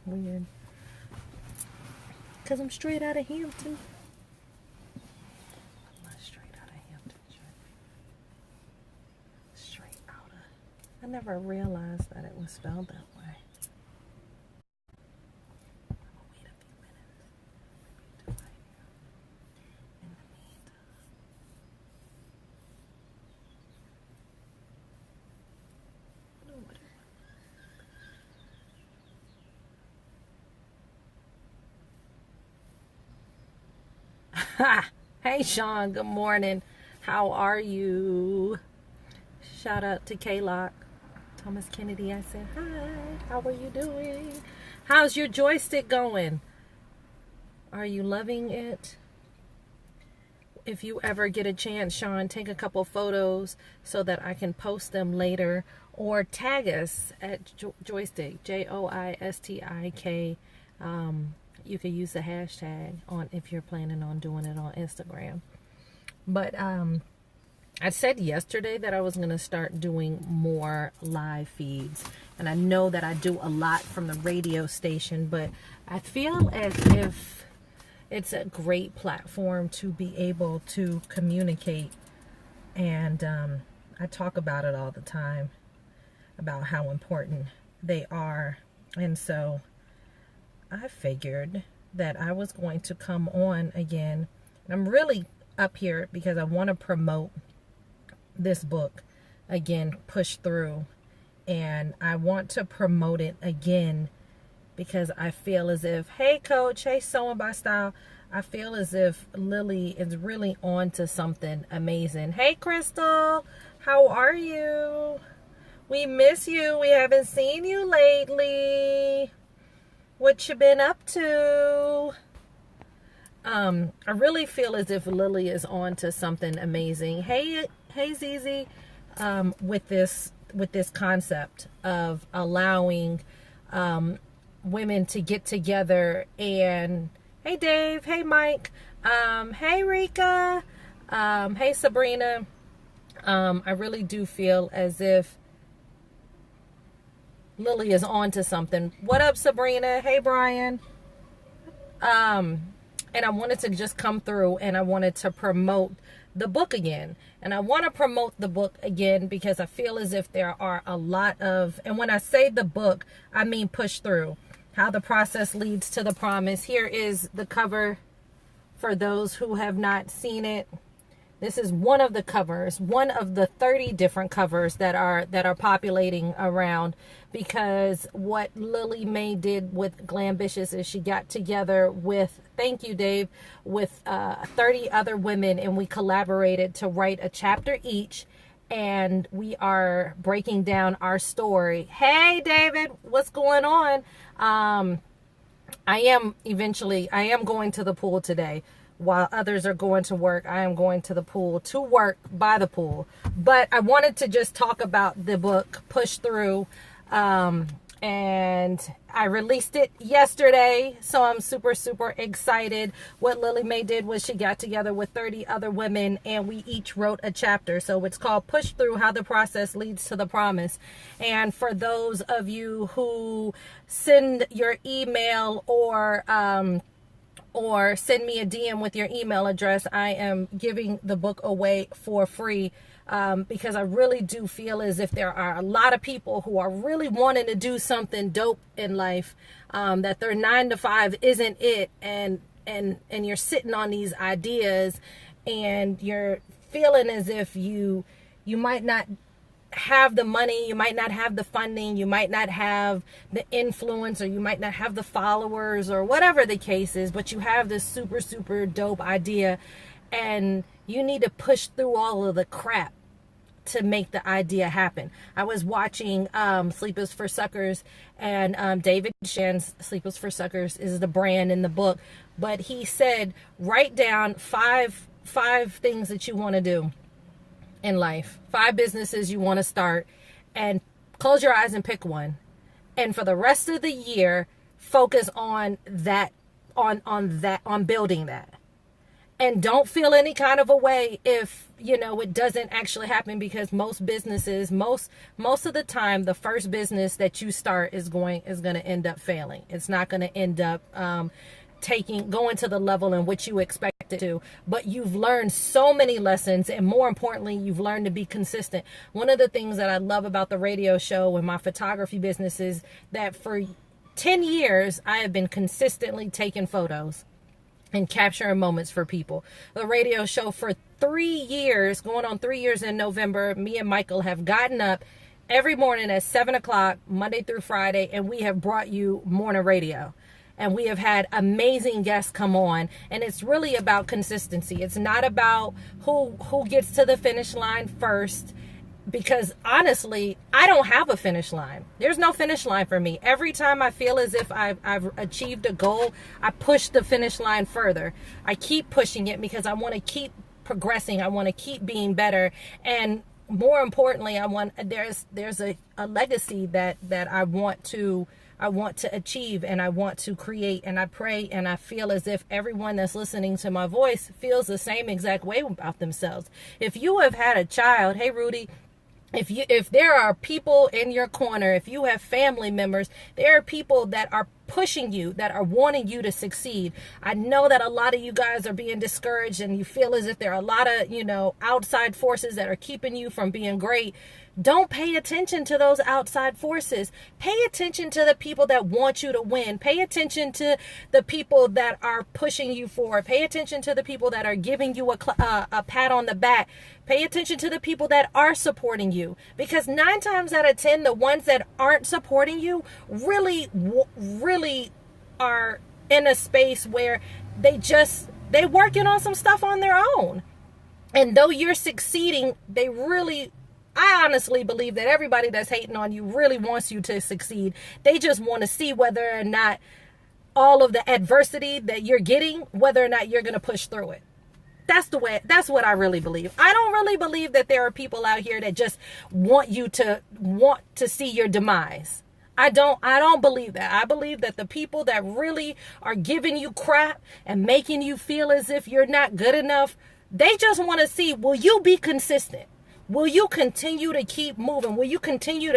Weird. Because I'm straight out of Hampton. I'm not straight out of Hampton. Straight out of... I never realized that it was spelled that way. Wait a few minutes. In the meantime. Hey Sean, good morning. How are you? Shout out to K-Lock. Thomas Kennedy, I said, hi, how are you doing? How's your joystick going? Are you loving it? If you ever get a chance, Sean, take a couple photos so that I can post them later, or tag us at joystick, Joistik. You could use the hashtag on if you're planning on doing it on Instagram. But I said yesterday that I was going to start doing more live feeds. And I know that I do a lot from the radio station, but I feel as if it's a great platform to be able to communicate. And I talk about it all the time, about how important they are. And so I figured that I was going to come on again. I'm really up here because I want to promote this book again, Push Through. And I want to promote it again because I feel as if, hey coach, hey Sewing by Style, I feel as if Lily is really on to something amazing. Hey Crystal, how are you? We miss you. We haven't seen you lately. What you been up to? I really feel as if Lily is on to something amazing. Hey Zizi, with this concept of allowing women to get together. And hey Dave, hey Mike, hey Rika, hey Sabrina. I really do feel as if Lily is on to something. What up, Sabrina? Hey, Brian. And I wanted to just come through and I wanted to promote the book again. And I want to promote the book again because I feel as if there are a lot of, and when I say the book, I mean Push Through, How the Process Leads to the Promise. Here is the cover for those who have not seen it. This is one of the covers, one of the 30 different covers that are populating around, because what Lily Mae did with Glambitious is she got together with, thank you Dave, with 30 other women, and we collaborated to write a chapter each, and we are breaking down our story. Hey David, what's going on? I am going to the pool today. While others are going to work, I am going to the pool to work by the pool. But I wanted to just talk about the book, Push Through. And I released it yesterday, so I'm super, super excited. What Lily Mae did was she got together with 30 other women, and we each wrote a chapter. So it's called Push Through, How the Process Leads to the Promise. And for those of you who send your email or send me a DM with your email address, I am giving the book away for free, because I really do feel as if there are a lot of people who are really wanting to do something dope in life, that their 9 to 5 isn't it, and you're sitting on these ideas and you're feeling as if you might not have the money, you might not have the funding, you might not have the influence, or you might not have the followers, or whatever the case is, but you have this super, super dope idea and you need to push through all of the crap to make the idea happen. I was watching Sleep is for Suckers, and David Shan's Sleep is for Suckers is the brand in the book, but he said write down five things that you want to do in life, 5 businesses you want to start, and close your eyes and pick one, and for the rest of the year focus on that, on building that. And don't feel any kind of a way if, it doesn't actually happen, because most businesses, most of the time, the first business that you start is going to end up failing. It's not going to end up going to the level in which you expect it to. But you've learned so many lessons, and more importantly, you've learned to be consistent. One of the things that I love about the radio show and my photography business is that for 10 years, I have been consistently taking photos and capturing moments for people. The radio show for 3 years, going on 3 years in November, me and Michael have gotten up every morning at 7 o'clock, Monday through Friday, and we have brought you morning radio. And we have had amazing guests come on. And it's really about consistency. It's not about who gets to the finish line first. Because honestly, I don't have a finish line. There's no finish line for me. Every time I feel as if I've achieved a goal, I push the finish line further. I keep pushing it because I want to keep progressing. I want to keep being better. And more importantly, there's a legacy that I want to achieve, and I want to create, and I pray and I feel as if everyone that's listening to my voice feels the same exact way about themselves. If you have had a child, hey Rudy, if there are people in your corner, if you have family members, there are people that are pushing you, that are wanting you to succeed. I know that a lot of you guys are being discouraged and you feel as if there are a lot of, outside forces that are keeping you from being great. Don't pay attention to those outside forces. Pay attention to the people that want you to win. Pay attention to the people that are pushing you forward. Pay attention to the people that are giving you a pat on the back. Pay attention to the people that are supporting you. Because 9 times out of 10, the ones that aren't supporting you really are in a space where they working on some stuff on their own. And though you're succeeding, I honestly believe that everybody that's hating on you really wants you to succeed. They just want to see whether or not all of the adversity that you're getting, whether or not you're going to push through it. That's what I really believe. I don't really believe that there are people out here that just want to see your demise. I don't believe that. I believe that the people that really are giving you crap and making you feel as if you're not good enough, they just want to see, will you be consistent? Will you continue to keep moving? Will you continue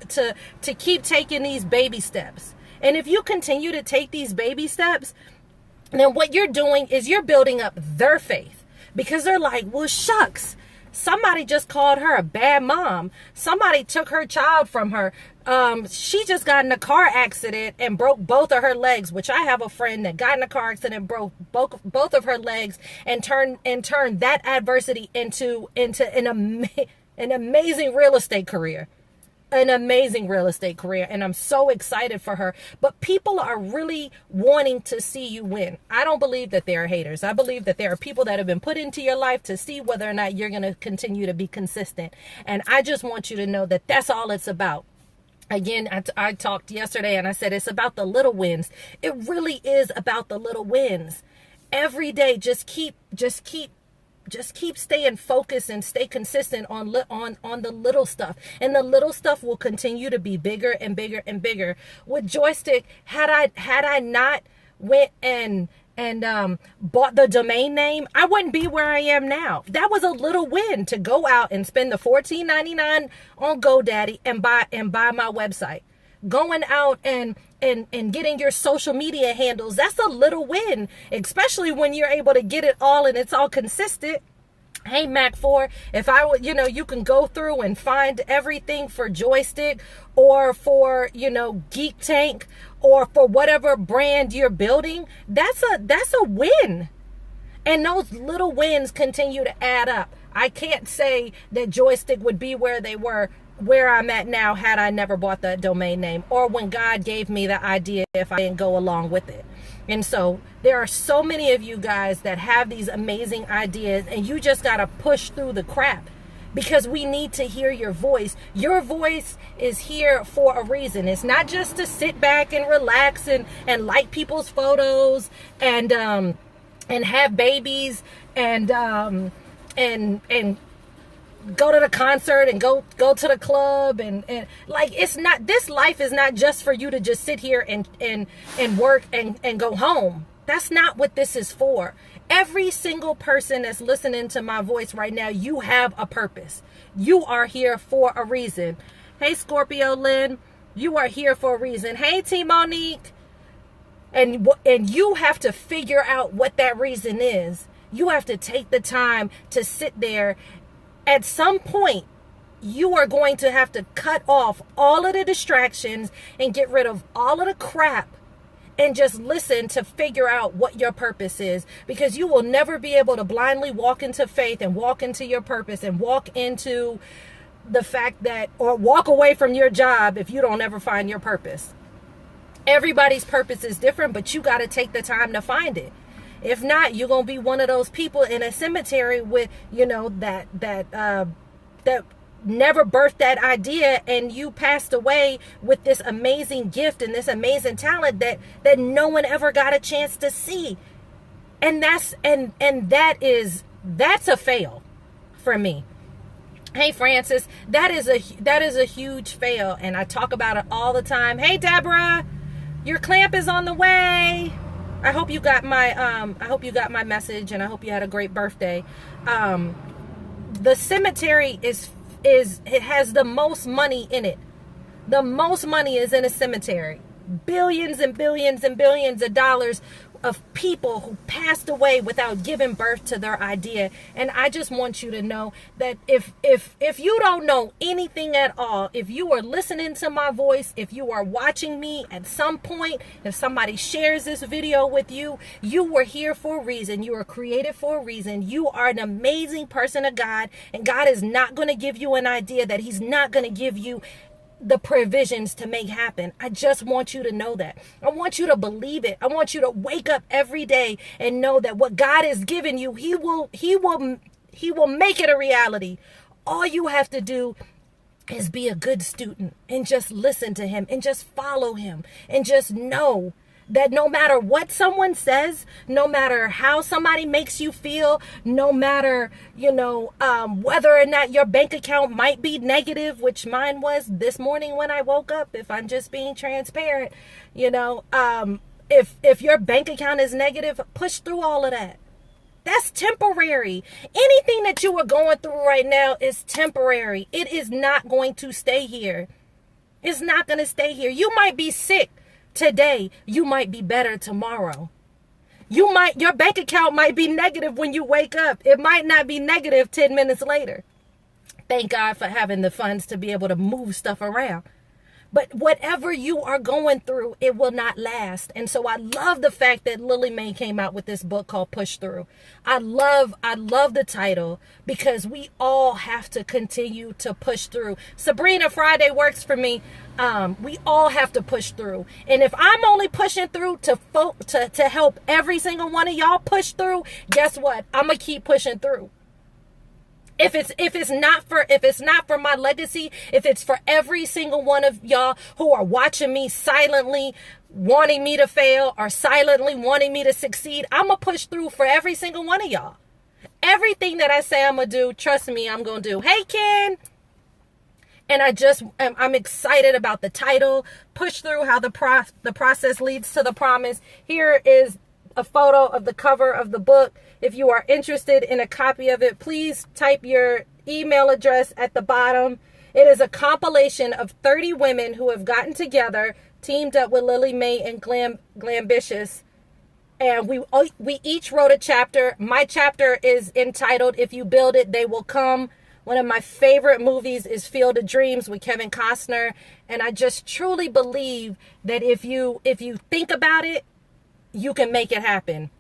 to keep taking these baby steps? And if you continue to take these baby steps, then what you're doing is you're building up their faith, because they're like, well, shucks, somebody just called her a bad mom. Somebody took her child from her. She just got in a car accident and broke both of her legs, which I have a friend that got in a car accident and broke both of her legs and turned that adversity into an amazing real estate career. An amazing real estate career, and I'm so excited for her. But people are really wanting to see you win. I don't believe that there are haters. I believe that there are people that have been put into your life to see whether or not you're going to continue to be consistent. And I just want you to know that that's all it's about. Again, I talked yesterday and I said it's about the little wins. It really is about the little wins. Every day, just keep staying focused and stay consistent on the little stuff, and the little stuff will continue to be bigger and bigger and bigger. With Joystick, had I not went and bought the domain name, I wouldn't be where I am now. That was a little win, to go out and spend the $14.99 on GoDaddy and buy my website. Going out and getting your social media handles, that's a little win, especially when you're able to get it all and it's all consistent. Hey, Mac4, if I would, you can go through and find everything for Joystick or for, Geek Tank or for whatever brand you're building. That's a win. And those little wins continue to add up. I can't say that Joystick would be where I'm at now had I never bought that domain name, or when God gave me the idea if I didn't go along with it. And so there are so many of you guys that have these amazing ideas, and you just got to push through the crap, because we need to hear your voice. Your voice is here for a reason. It's not just to sit back and relax and like people's photos and have babies and go to the concert and go to the club and like, it's not, this life is not just for you to just sit here and work and go home. That's not what this is for. Every single person that's listening to my voice right now, you have a purpose. You are here for a reason. Hey, Scorpio Lynn, you are here for a reason. Hey, T Monique. And you have to figure out what that reason is. You have to take the time to sit there. At some point, you are going to have to cut off all of the distractions and get rid of all of the crap and just listen to figure out what your purpose is, because you will never be able to blindly walk into faith and walk into your purpose and walk into the fact that, or walk away from your job if you don't ever find your purpose. Everybody's purpose is different, but you got to take the time to find it. If not, you're going to be one of those people in a cemetery with, that never birthed that idea, and you passed away with this amazing gift and this amazing talent that no one ever got a chance to see. And that's a fail for me. Hey, Francis, that is a huge fail, and I talk about it all the time. Hey, Deborah, your clamp is on the way. I hope you got my message, and I hope you had a great birthday. The cemetery it has the most money in it. The most money is in a cemetery. Billions and billions and billions of dollars of people who passed away without giving birth to their idea. And I just want you to know that if you don't know anything at all, if you are listening to my voice, if you are watching me at some point, if somebody shares this video with you, you were here for a reason. You were created for a reason. You are an amazing person of God, and God is not going to give you an idea that he's not going to give you the provisions to make happen. I just want you to know that. I want you to believe it. I want you to wake up every day and know that what God has given you, he will make it a reality. All you have to do is be a good student and just listen to him and just follow him and just know that no matter what someone says, no matter how somebody makes you feel, no matter, whether or not your bank account might be negative, which mine was this morning when I woke up, if I'm just being transparent, if your bank account is negative, push through all of that. That's temporary. Anything that you are going through right now is temporary. It is not going to stay here. It's not going to stay here. You might be sick today, you might be better tomorrow. Your bank account might be negative when you wake up. It might not be negative 10 minutes later. Thank God for having the funds to be able to move stuff around. But whatever you are going through, it will not last. And so I love the fact that Lily Mae came out with this book called Push Through. I love the title, because we all have to continue to push through. Sabrina, Friday works for me. We all have to push through. And if I'm only pushing through to help every single one of y'all push through, guess what? I'm going to keep pushing through. If it's not for my legacy, if it's for every single one of y'all who are watching me silently wanting me to fail or silently wanting me to succeed, I'm going to push through for every single one of y'all. Everything that I say I'm going to do, trust me, I'm going to do. Hey, Ken. And I'm excited about the title, Push Through, how the process leads to the promise. Here is a photo of the cover of the book. If you are interested in a copy of it, please type your email address at the bottom. It is a compilation of 30 women who have gotten together, teamed up with Lily Mae and Glambitious. And we each wrote a chapter. My chapter is entitled, If You Build It, They Will Come. One of my favorite movies is Field of Dreams with Kevin Costner. And I just truly believe that if you think about it, you can make it happen.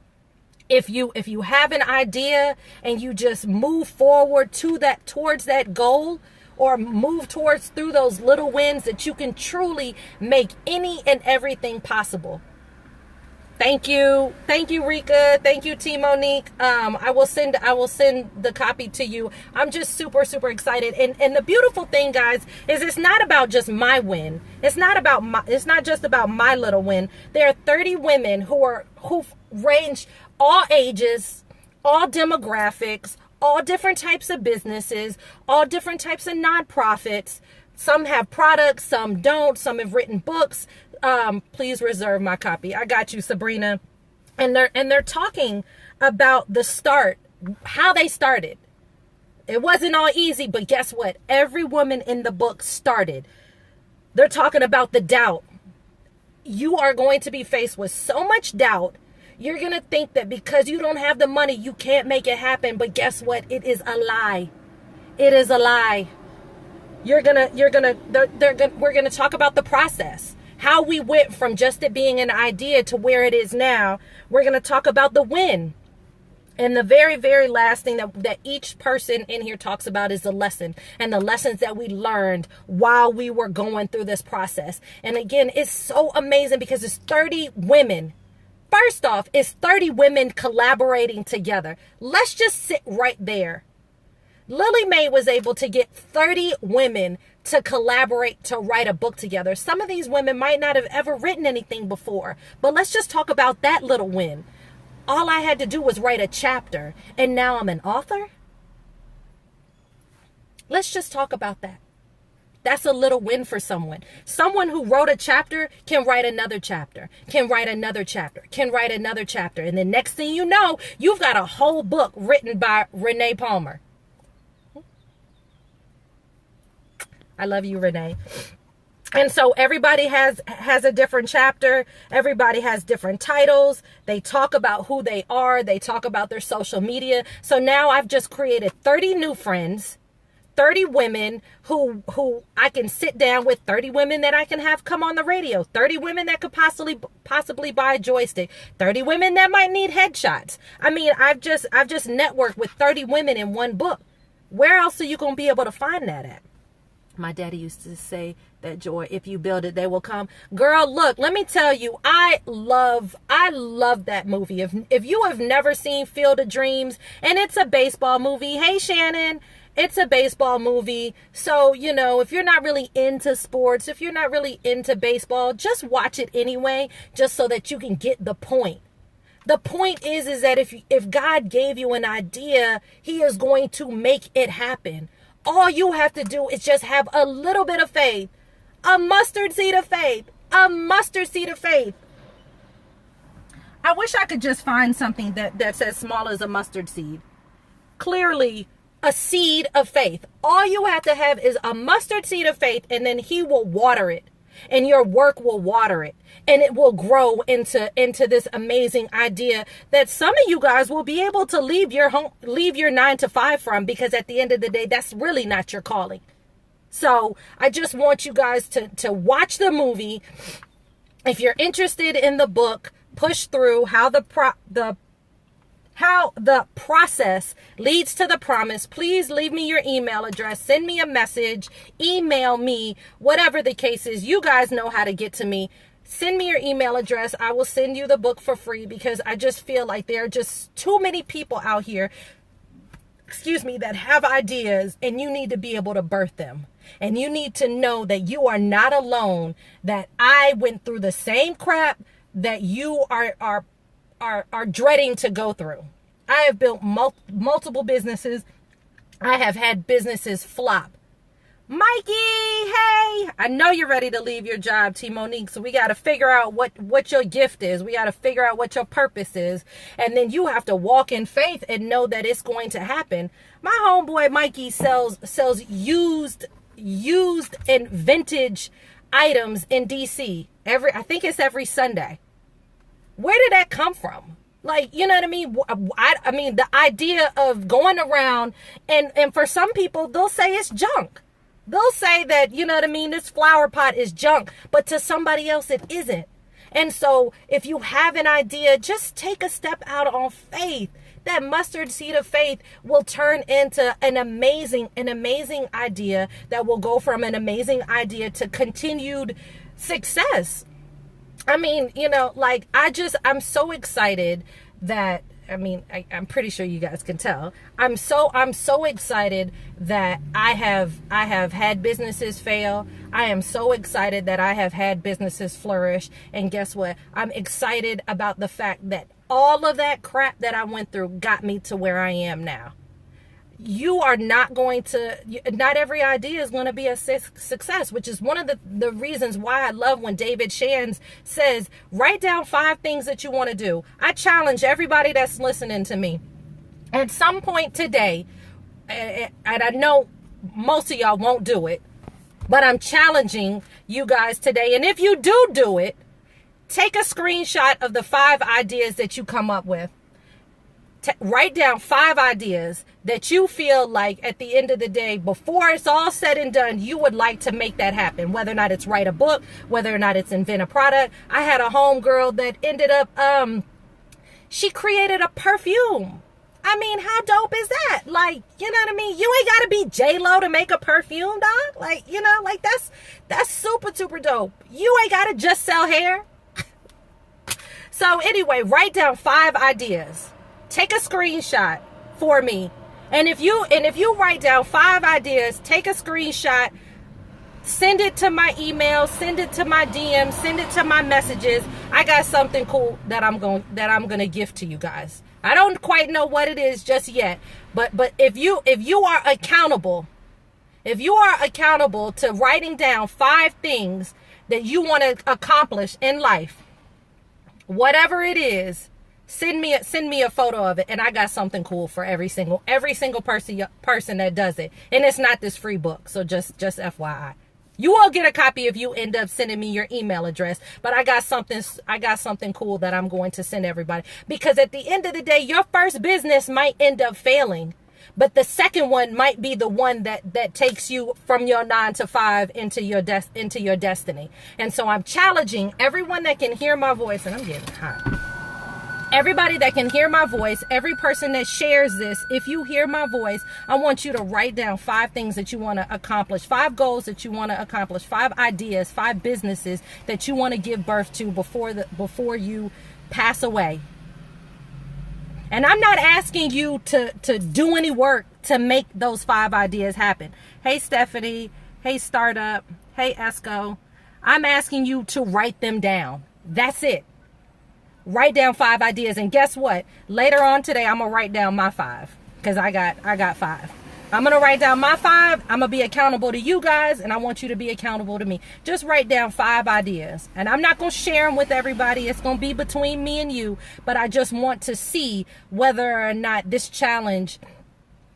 If you have an idea and you just move forward towards that goal, or move through those little wins, that you can truly make any and everything possible. Thank you, Rika. Thank you, T Monique. I will send the copy to you. I'm just super, super excited. And the beautiful thing, guys, is it's not about just my win. It's not just about my little win. There are 30 women who range all ages, all demographics, all different types of businesses, all different types of nonprofits. Some have products, some don't. Some have written books. Please reserve my copy. I got you, Sabrina. And they're talking about the start, how they started. It wasn't all easy, but guess what? Every woman in the book started. They're talking about the doubt. You are going to be faced with so much doubt. You're going to think that because you don't have the money, you can't make it happen. But guess what? It is a lie. It is a lie. We're going to talk about the process. How we went from just it being an idea to where it is now. We're going to talk about the win. And the very, very last thing that each person in here talks about is the lesson and the lessons that we learned while we were going through this process. And again, it's so amazing because it's 30 women. First off, it's 30 women collaborating together. Let's just sit right there. Lily Mae was able to get 30 women to collaborate to write a book together. Some of these women might not have ever written anything before, but let's just talk about that little win. All I had to do was write a chapter, and now I'm an author. Let's just talk about that. That's a little win for someone. Someone who wrote a chapter can write another chapter, can write another chapter, can write another chapter. And the next thing you know, you've got a whole book written by Renee Palmer. I love you, Renee. And so everybody has a different chapter. Everybody has different titles. They talk about who they are. They talk about their social media. So now I've just created 30 new friends, 30 women who I can sit down with, 30 women that I can have come on the radio, 30 women that could possibly buy a joystick, 30 women that might need headshots. I mean, I've just networked with 30 women in one book. Where else are you going to be able to find that at? My daddy used to say that, Joy, if you build it, they will come. Girl, look, let me tell you, I love that movie. If you have never seen Field of Dreams, and it's a baseball movie. Hey, Shannon, it's a baseball movie. So, you know, if you're not really into sports, if you're not really into baseball, just watch it anyway, just so that you can get the point. The point is that if God gave you an idea, he is going to make it happen. All you have to do is just have a little bit of faith, a mustard seed of faith, a mustard seed of faith. I wish I could just find something that's as small as a mustard seed. Clearly, a seed of faith. All you have to have is a mustard seed of faith, and then he will water it, and your work will water it, and it will grow into this amazing idea that some of you guys will be able to leave your 9-to-5 from, because at the end of the day, that's really not your calling. So I just want you guys to watch the movie. If you're interested in the book, push through how the process leads to the promise. Please leave me your email address. Send me a message. Email me. Whatever the case is, you guys know how to get to me. Send me your email address. I will send you the book for free, because I just feel like there are just too many people out here, that have ideas, and you need to be able to birth them. And you need to know that you are not alone, that I went through the same crap that you are dreading to go through. I have built multiple businesses. I have had businesses flop. Mikey, hey, I know you're ready to leave your job, T. Monique. So we got to figure out what your gift is. We got to figure out what your purpose is. And then you have to walk in faith and know that it's going to happen. My homeboy Mikey sells used and vintage items in DC. I think it's every Sunday. Where did that come from? Like, you know what I mean? I mean, the idea of going around and for some people, they'll say it's junk. They'll say that, you know what I mean, this flower pot is junk, but to somebody else it isn't. And so if you have an idea, just take a step out on faith. That mustard seed of faith will turn into an amazing idea that will go from an amazing idea to continued success. I mean, you know, like I'm so excited that, I mean, I'm pretty sure you guys can tell. I'm so excited that I have had businesses fail. I am so excited that I have had businesses flourish. And guess what? I'm excited about the fact that all of that crap that I went through got me to where I am now. you are not every idea is going to be a success, which is one of the reasons why I love when David Shands says, write down 5 things that you want to do. I challenge everybody that's listening to me at some point today, and I know most of y'all won't do it, but I'm challenging you guys today. And if you do it, take a screenshot of the 5 ideas that you come up with. Write down 5 ideas that you feel like at the end of the day, before it's all said and done, you would like to make that happen. Whether or not it's write a book, whether or not it's invent a product. I had a homegirl that ended up, she created a perfume. I mean, how dope is that? Like, you know what I mean? You ain't got to be J-Lo to make a perfume, dog. Like, you know, like that's super, super dope. You ain't got to just sell hair. So anyway, write down 5 ideas. Take a screenshot for me. And if you write down 5 ideas, take a screenshot, send it to my email, send it to my DM, send it to my messages. I got something cool that I'm going to gift to you guys. I don't quite know what it is just yet, but if you are accountable to writing down 5 things that you want to accomplish in life, whatever it is, send me a photo of it, and I got something cool for every single person that does it. And it's not this free book, so just FYI. You will get a copy if you end up sending me your email address, but I got something cool that I'm going to send everybody, because at the end of the day, your first business might end up failing, but the second one might be the one that takes you from your 9 to 5 into your destiny. And so I'm challenging everyone that can hear my voice, and I'm getting hot. Everybody that can hear my voice, every person that shares this, if you hear my voice, I want you to write down 5 things that you want to accomplish, 5 goals that you want to accomplish, 5 ideas, 5 businesses that you want to give birth to before you pass away. And I'm not asking you to do any work to make those 5 ideas happen. Hey, Stephanie. Hey, Startup. Hey, Esco. I'm asking you to write them down. That's it. Write down 5 ideas, and guess what? Later on today, I'm gonna write down my 5, because I got 5. I'm gonna write down my 5. I'm gonna be accountable to you guys, and I want you to be accountable to me. Just write down 5 ideas, and I'm not gonna share them with everybody. It's gonna be between me and you, but I just want to see whether or not this challenge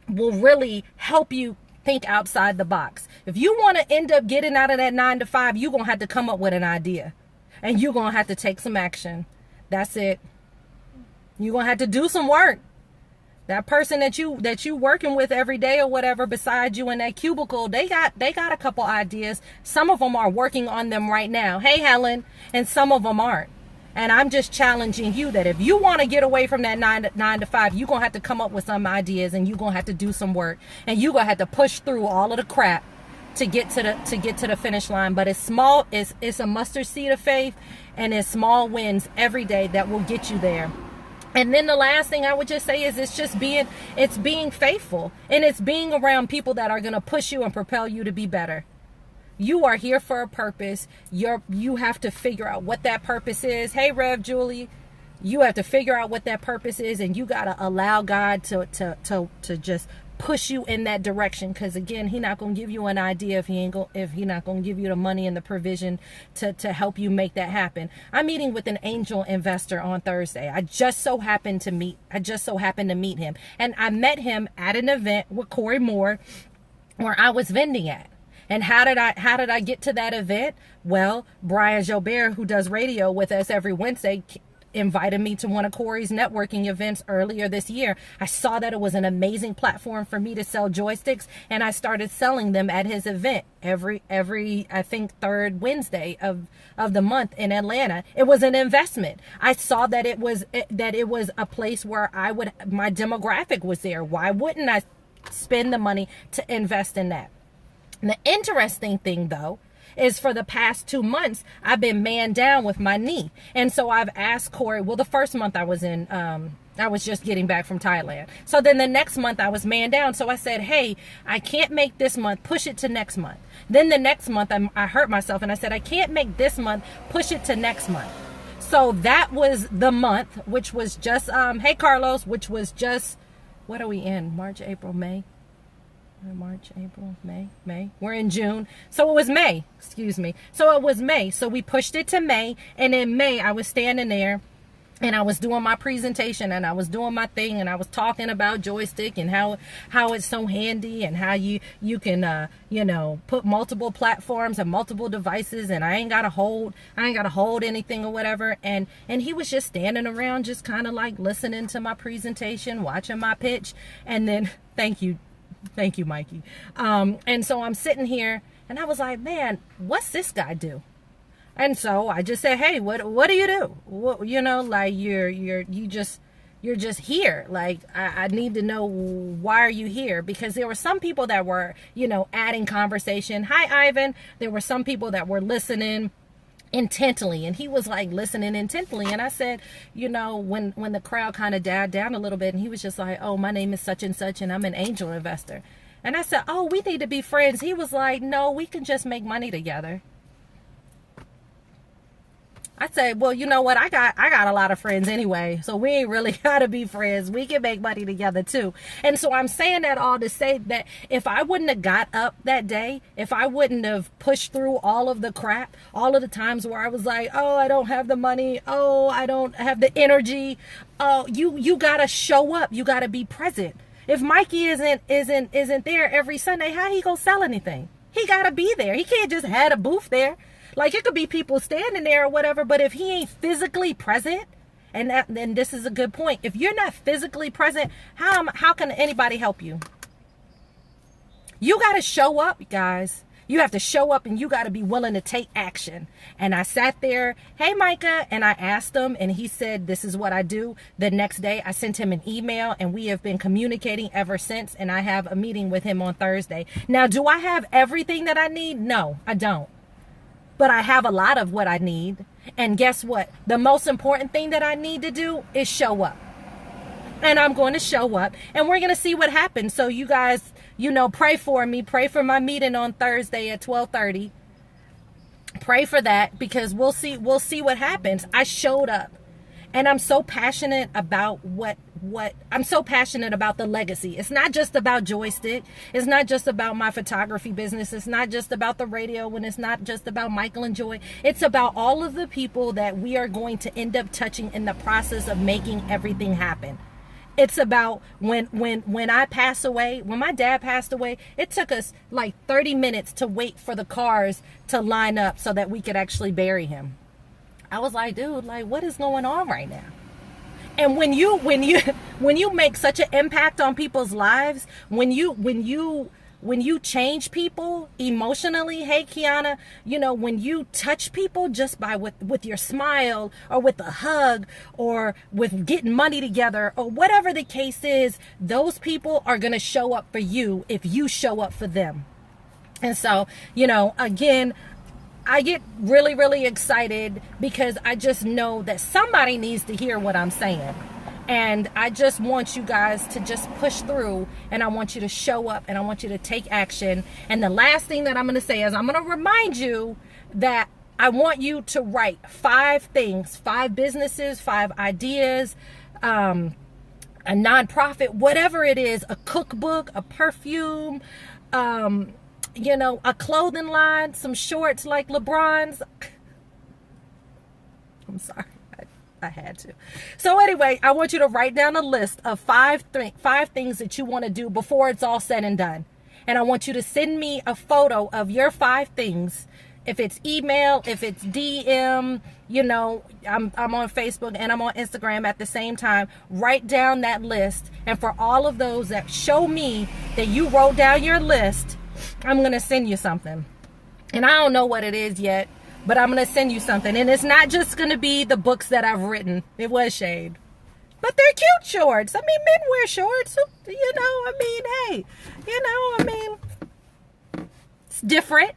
will really help you think outside the box. If you want to end up getting out of that 9 to 5, you're gonna have to come up with an idea, and you're gonna have to take some action. That's it. You're going to have to do some work. That person that you working with every day or whatever beside you in that cubicle, they got a couple ideas. Some of them are working on them right now. Hey, Helen. And some of them aren't. And I'm just challenging you that if you want to get away from that 9 to 5, you're going to have to come up with some ideas, and you're going to have to do some work, and you're going to have to push through all of the crap to get to the finish line. But it's small, it's a mustard seed of faith, and it's small wins every day that will get you there. And then the last thing I would just say is it's being faithful, and it's being around people that are going to push you and propel you to be better. You are here for a purpose. You have to figure out what that purpose is. Hey, Rev Julie, you have to figure out what that purpose is, and you got to allow God to just push you in that direction, because again, He's not going to give you an idea if He's not going to give you the money and the provision to help you make that happen. I'm meeting with an angel investor on Thursday. I just so happened to meet him, and I met him at an event with Corey Moore where I was vending at. And how did I get to that event? Well, Brian Jobert, who does radio with us every Wednesday, invited me to one of Corey's networking events earlier this year. I saw that it was an amazing platform for me to sell joysticks, and I started selling them at his event every I think 3rd Wednesday of the month in Atlanta. It was an investment. I saw that it was a place where my demographic was there. Why wouldn't I spend the money to invest in that? And the interesting thing, though, is for the past 2 months, I've been man down with my knee. And so I've asked Corey, well, the first month I was just getting back from Thailand. So then the next month I was man down. So I said, hey, I can't make this month, push it to next month. Then the next month I hurt myself, and I said, I can't make this month, push it to next month. So that was the month, which was just, hey, Carlos, which was just, what are we in? March, April, May? March, April, May. We're in June. So it was May. Excuse me. So it was May. So we pushed it to May. And in May, I was standing there and I was doing my presentation and I was doing my thing and I was talking about joystick and how it's so handy and how you can put multiple platforms and multiple devices, and I ain't gotta hold anything or whatever. And he was just standing around just kind of like listening to my presentation, watching my pitch. And then thank you Mikey. And so I'm sitting here and I was like, man, what's this guy do? And so I just said, hey, what do you do? What, like you're just here. Like, I need to know, why are you here? Because there were some people that were, adding conversation. Hi, Ivan. There were some people that were listening intently, and he was like listening intently. And I said, when the crowd kind of died down a little bit, and he was just like, oh, my name is such and such, and I'm an angel investor. And I said, oh, we need to be friends. He was like, no, we can just make money together. I said, well, you know what? I got a lot of friends anyway, so we ain't really got to be friends. We can make money together too. And so I'm saying that all to say that if I wouldn't have got up that day, if I wouldn't have pushed through all of the crap, all of the times where I was like, oh, I don't have the money. Oh, I don't have the energy. Oh, you got to show up. You got to be present. If Mikey isn't there every Sunday, how he gonna sell anything? He got to be there. He can't just have a booth there. Like, it could be people standing there or whatever, but if he ain't physically present, and then this is a good point. If you're not physically present, how can anybody help you? You got to show up, guys. You have to show up, and you got to be willing to take action. And I sat there, hey, Micah, and I asked him, and he said, this is what I do. The next day, I sent him an email, and we have been communicating ever since, and I have a meeting with him on Thursday. Now, do I have everything that I need? No, I don't. But I have a lot of what I need. And guess what? The most important thing that I need to do is show up. And I'm going to show up. And we're going to see what happens. So you guys, pray for me. Pray for my meeting on Thursday at 12:30. Pray for that, because we'll see what happens. I showed up. And I'm so passionate about I'm so passionate about the legacy. It's not just about joystick. It's not just about my photography business. It's not just about the radio, and it's not just about Michael and Joy. It's about all of the people that we are going to end up touching in the process of making everything happen. It's about when I pass away, when my dad passed away, it took us like 30 minutes to wait for the cars to line up so that we could actually bury him. I was like, dude, like, what is going on right now? And when you make such an impact on people's lives, when you change people emotionally, hey Kiana, when you touch people just by with your smile, or with a hug, or with getting money together, or whatever the case is, those people are going to show up for you if you show up for them. And so, again, I get really, really excited because I just know that somebody needs to hear what I'm saying. And I just want you guys to just push through, and I want you to show up, and I want you to take action. And the last thing that I'm going to say is I'm going to remind you that I want you to write 5 things, 5 businesses, 5 ideas, a nonprofit, whatever it is, a cookbook, a perfume, a clothing line, some shorts like LeBron's. I'm sorry. I had to. So anyway, I want you to write down a list of 5 things that you want to do before it's all said and done. And I want you to send me a photo of your 5 things. If it's email, if it's DM, I'm on Facebook and I'm on Instagram at the same time. Write down that list. And for all of those that show me that you wrote down your list, I'm going to send you something. And I don't know what it is yet, but I'm going to send you something. And it's not just going to be the books that I've written. It was shade. But they're cute shorts. I mean, men wear shorts. Hey, it's different,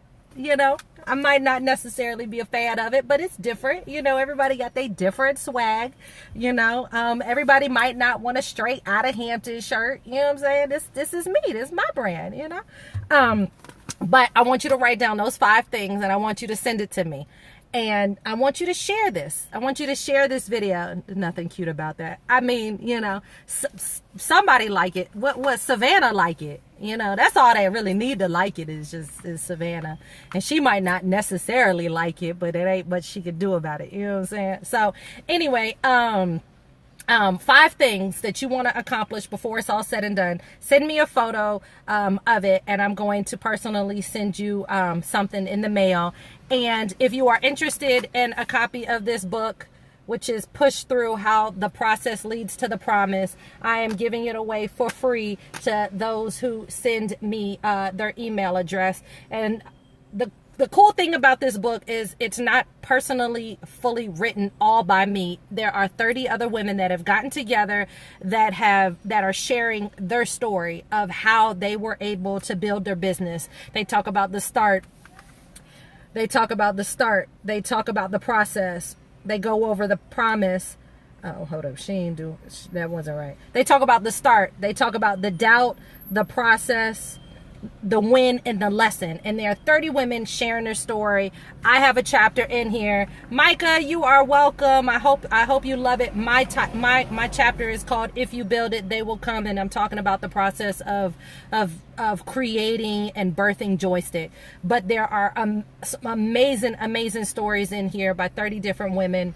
I might not necessarily be a fan of it, but it's different. Everybody got their different swag. Everybody might not want a straight out of Hampton shirt. You know what I'm saying? This is me. This is my brand, But I want you to write down those 5 things, and I want you to send it to me. And I want you to share this. I want you to share this video. Nothing cute about that. I mean, you know, somebody like it. What Savannah like it? You know, that's all they really need to like it is Savannah. And she might not necessarily like it, but it ain't much she could do about it. You know what I'm saying? So anyway, 5 things that you want to accomplish before it's all said and done. Send me a photo of it, and I'm going to personally send you something in the mail. And if you are interested in a copy of this book, which is Push Through How the Process Leads to the Promise, I am giving it away for free to those who send me their email address. And the cool thing about this book is it's not personally fully written all by me. There are 30 other women that have gotten together that are sharing their story of how they were able to build their business. They talk about the start. They talk about the process. They go over the promise. Oh, hold up. That wasn't right. They talk about the start. They talk about the doubt, the process, the win, and the lesson. And there are 30 women sharing their story. I have a chapter in here. Micah, you are welcome. I hope you love it. My chapter is called If You Build It, They Will Come, and I'm talking about the process of creating and birthing Joystick. But there are some amazing stories in here by 30 different women.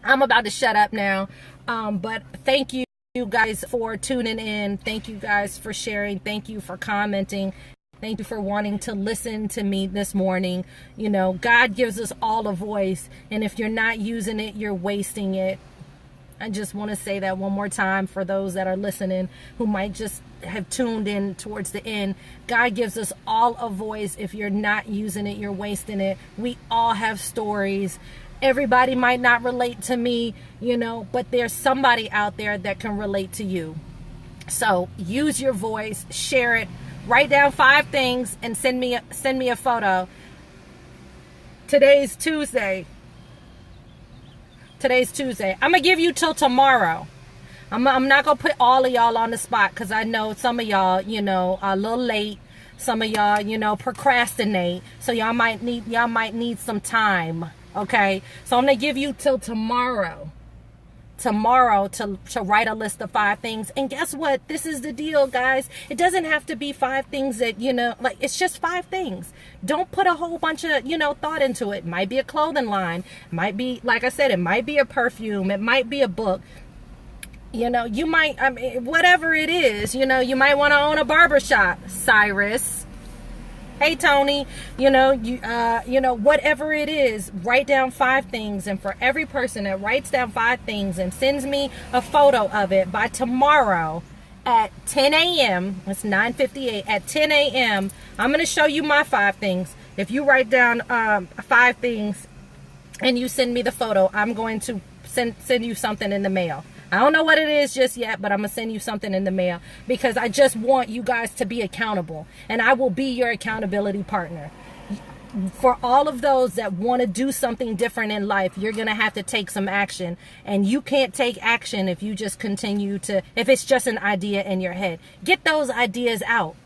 I'm about to shut up now, but thank you guys for tuning in. Thank you guys for sharing. Thank you for commenting. Thank you for wanting to listen to me this morning. You know, God gives us all a voice, and if you're not using it, you're wasting it. I just want to say that one more time for those that are listening who might just have tuned in towards the end. God gives us all a voice. If you're not using it, you're wasting it. We all have stories. Everybody might not relate to me, you know, but there's somebody out there that can relate to you. So use your voice, share it, write down 5 things, and send me a photo. Today's Tuesday. I'm gonna give you till tomorrow. I'm not gonna put all of y'all on the spot because I know some of y'all, you know, are a little late. Some of y'all, you know, procrastinate. So y'all might need some time. Okay, so I'm gonna give you till tomorrow to write a list of 5 things. And guess what? This is the deal, guys. It doesn't have to be 5 things that, you know, like, it's just 5 things. Don't put a whole bunch of, you know, thought into it. It might be a clothing line. It might be, like I said, it might be a perfume. It might be a book. You know, you might, I mean, whatever it is, you know, you might want to own a barbershop, Cyrus. Hey Tony, you know, whatever it is, write down 5 things. And for every person that writes down 5 things and sends me a photo of it by tomorrow at 10 a.m., it's 9:58, at 10 a.m., I'm going to show you my 5 things. If you write down 5 things and you send me the photo, I'm going to send you something in the mail. I don't know what it is just yet, but I'm going to send you something in the mail because I just want you guys to be accountable, and I will be your accountability partner. For all of those that want to do something different in life, you're going to have to take some action, and you can't take action if you just continue to, if it's just an idea in your head. Get those ideas out.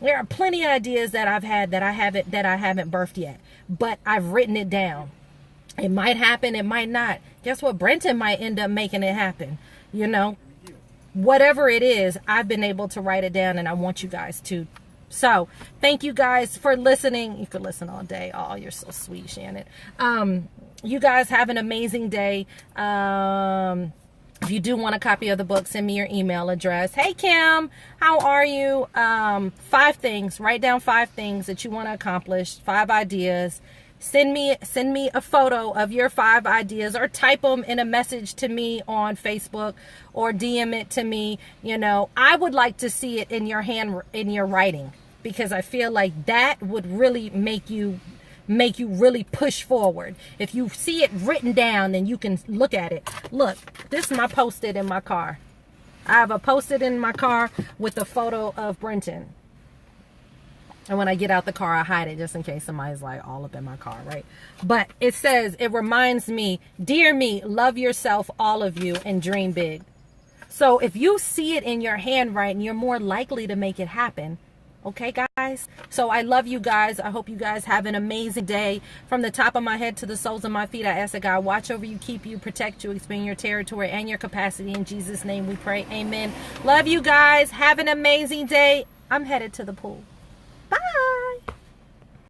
There are plenty of ideas that I've had that I haven't birthed yet, but I've written it down. It might happen, it might not. Guess what? Brenton might end up making it happen. You know, whatever it is, I've been able to write it down, and I want you guys to. So thank you guys for listening. You could listen all day. Oh, you're so sweet, Shannon. You guys have an amazing day. If you do want a copy of the book, send me your email address. Hey Kim, how are you? 5 things. Write down 5 things that you want to accomplish. 5 ideas. Send me a photo of your 5 ideas, or type them in a message to me on Facebook, or DM it to me. You know, I would like to see it in your writing, because I feel like that would really make you really push forward. If you see it written down, then you can look at it. Look, this is my Post-it in my car. I have a Post-it in my car with a photo of Brenton. And when I get out the car, I hide it just in case somebody's like all up in my car, right? But it says, it reminds me, dear me, love yourself, all of you, and dream big. So if you see it in your handwriting, you're more likely to make it happen. Okay, guys? So I love you guys. I hope you guys have an amazing day. From the top of my head to the soles of my feet, I ask that God watch over you, keep you, protect you, expand your territory and your capacity. In Jesus' name we pray. Amen. Love you guys. Have an amazing day. I'm headed to the pool.